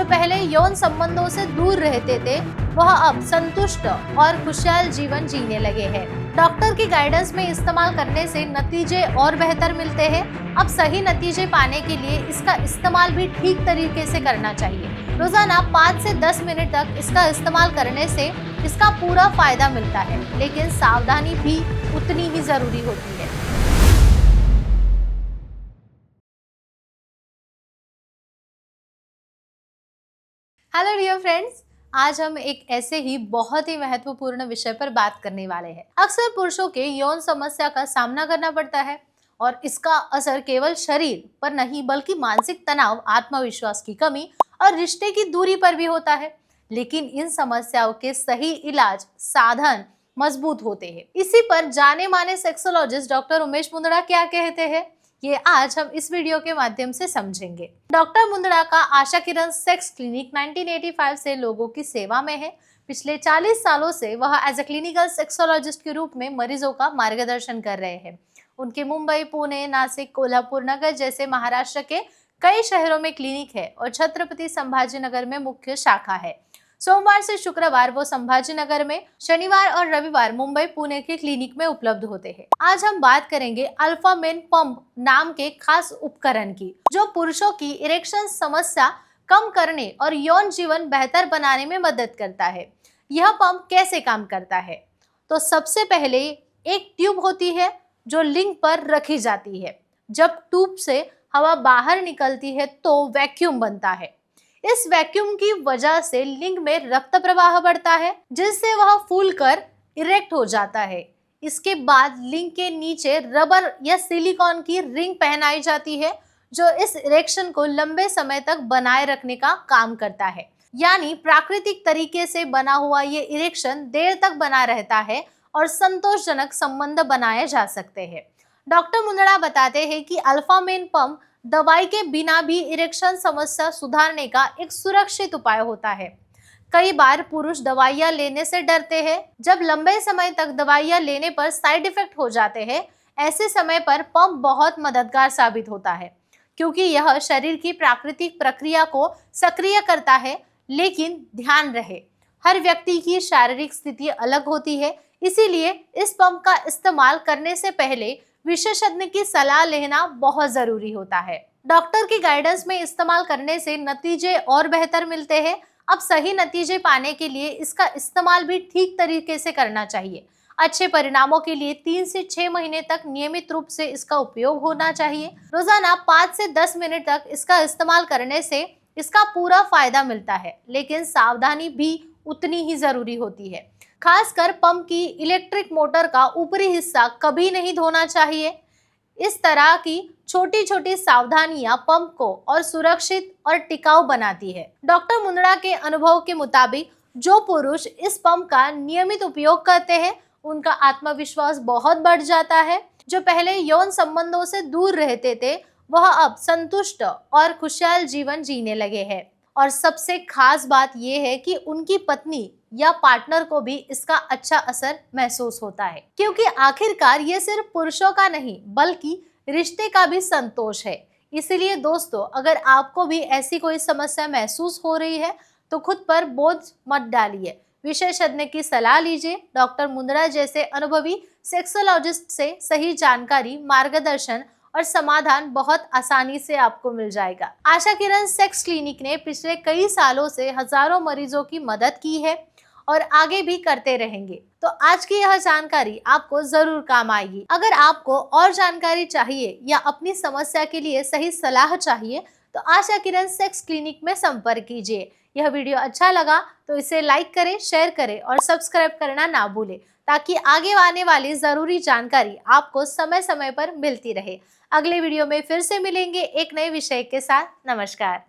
पहले यौन संबंधों से दूर रहते थे वह अब संतुष्ट और खुशहाल जीवन जीने लगे हैं। डॉक्टर की गाइडेंस में इस्तेमाल करने से नतीजे और बेहतर मिलते हैं। अब सही नतीजे पाने के लिए इसका इस्तेमाल भी ठीक तरीके से करना चाहिए। रोजाना 5 से 10 मिनट तक इसका इस्तेमाल करने से इसका पूरा फायदा मिलता है, लेकिन सावधानी भी उतनी ही जरूरी होती है। हेलो डियर फ्रेंड्स, आज हम एक ऐसे ही बहुत ही महत्वपूर्ण विषय पर बात करने वाले हैं। अक्सर पुरुषों के यौन समस्या का सामना करना पड़ता है और इसका असर केवल शरीर पर नहीं बल्कि मानसिक तनाव, आत्मविश्वास की कमी और रिश्ते की दूरी पर भी होता है। लेकिन इन समस्याओं के सही इलाज, साधन मजबूत होते हैं। इसी पर जाने माने सेक्सोलॉजिस्ट डॉक्टर उमेश मुंदड़ा क्या कहते हैं, ये आज हम इस वीडियो के माध्यम से समझेंगे। डॉक्टर मुंदड़ा का आशा किरण सेक्स क्लिनिक 1985 से लोगों की सेवा में है। पिछले 40 सालों से वह एज अ क्लिनिकल सेक्सोलॉजिस्ट के रूप में मरीजों का मार्गदर्शन कर रहे हैं। उनके मुंबई, पुणे, नासिक, कोल्हापुर, नगर जैसे महाराष्ट्र के कई शहरों में क्लिनिक है और छत्रपति संभाजीनगर में मुख्य शाखा है। सोमवार से शुक्रवार वो संभाजीनगर में, शनिवार और रविवार मुंबई, पुणे के क्लिनिक में उपलब्ध होते हैं। आज हम बात करेंगे अल्फा मेन पंप नाम के खास उपकरण की, जो पुरुषों की इरेक्शन समस्या कम करने और यौन जीवन बेहतर बनाने में मदद करता है। यह पंप कैसे काम करता है? तो सबसे पहले एक ट्यूब होती है जो लिंग पर रखी जाती है। जब ट्यूब से हवा बाहर निकलती है तो वैक्यूम बनता है। इस वैक्यूम की वजह से लिंग में रक्त प्रवाह बढ़ता है, जिससे वह फूलकर इरेक्ट हो जाता है। इसके बाद लिंग के नीचे रबर या सिलिकॉन की रिंग पहनाई जाती है, जो इस इरेक्शन को लंबे समय तक बनाए रखने का काम करता है। यानी प्राकृतिक तरीके से बना हुआ ये इरेक्शन देर तक बना रहता है और संतोषजनक संबंध बनाए जा सकते हैं। डॉक्टर मुंदड़ा बताते हैं कि अल्फा मेन पंप दवाई के बिना भी इरेक्शन समस्या सुधारने का एक सुरक्षित उपाय होता है। कई बार पुरुष दवाइयां लेने से डरते हैं। जब लंबे समय तक दवाइयां लेने पर साइड इफेक्ट हो जाते हैं, ऐसे समय पर पंप बहुत मददगार साबित होता है, क्योंकि यह शरीर की प्राकृतिक प्रक्रिया को सक्रिय करता है। लेकिन ध्यान रहे, हर व्यक्ति की शारीरिक स्थिति अलग होती है, इसीलिए इस पंप का इस्तेमाल करने से पहले विशेषज्ञ की सलाह लेना बहुत जरूरी होता है। डॉक्टर की गाइडेंस में इस्तेमाल करने से नतीजे और बेहतर मिलते हैं। अब सही नतीजे पाने के लिए इसका इस्तेमाल भी ठीक तरीके से करना चाहिए। अच्छे परिणामों के लिए 3 से 6 महीने तक नियमित रूप से इसका उपयोग होना चाहिए। रोजाना 5 से 10 मिनट तक इसका इस्तेमाल करने से इसका पूरा फायदा मिलता है, लेकिन सावधानी भी उतनी ही जरूरी होती है। खासकर पंप की इलेक्ट्रिक मोटर का ऊपरी हिस्सा कभी नहीं धोना चाहिए। इस तरह की छोटी छोटी सावधानियां पंप को और सुरक्षित और टिकाऊ बनाती है। डॉक्टर मुंदड़ा के अनुभव के मुताबिक जो पुरुष इस पंप का नियमित उपयोग करते हैं, उनका आत्मविश्वास बहुत बढ़ जाता है। जो पहले यौन संबंधों से दूर रहते थे वह अब संतुष्ट और खुशहाल जीवन जीने लगे हैं। और सबसे खास बात यह है कि उनकी पत्नी या पार्टनर को भी इसका अच्छा असर महसूस होता है, क्योंकि आखिरकार ये सिर्फ पुरुषों का नहीं बल्कि रिश्ते का भी संतोष है। इसलिए दोस्तों, अगर आपको भी ऐसी कोई समस्या महसूस हो रही है तो खुद पर बोझ मत डालिए, विशेषज्ञ की सलाह लीजिए। डॉक्टर मुंदड़ा जैसे अनुभवी सेक्सोलॉजिस्ट से सही जानकारी, मार्गदर्शन और समाधान बहुत आसानी से आपको मिल जाएगा। आशा किरण सेक्स क्लिनिक ने पिछले कई सालों से हजारों मरीजों की मदद की है और आगे भी करते रहेंगे। तो आज की यह जानकारी आपको जरूर काम आएगी। अगर आपको और जानकारी चाहिए या अपनी समस्या के लिए सही सलाह चाहिए तो आशा किरण सेक्स क्लिनिक में संपर्क कीजिए। यह वीडियो अच्छा लगा तो इसे लाइक करें, शेयर करें और सब्सक्राइब करना ना भूलें, ताकि आगे आने वाली जरूरी जानकारी आपको समय समय पर मिलती रहे। अगले वीडियो में फिर से मिलेंगे एक नए विषय के साथ। नमस्कार।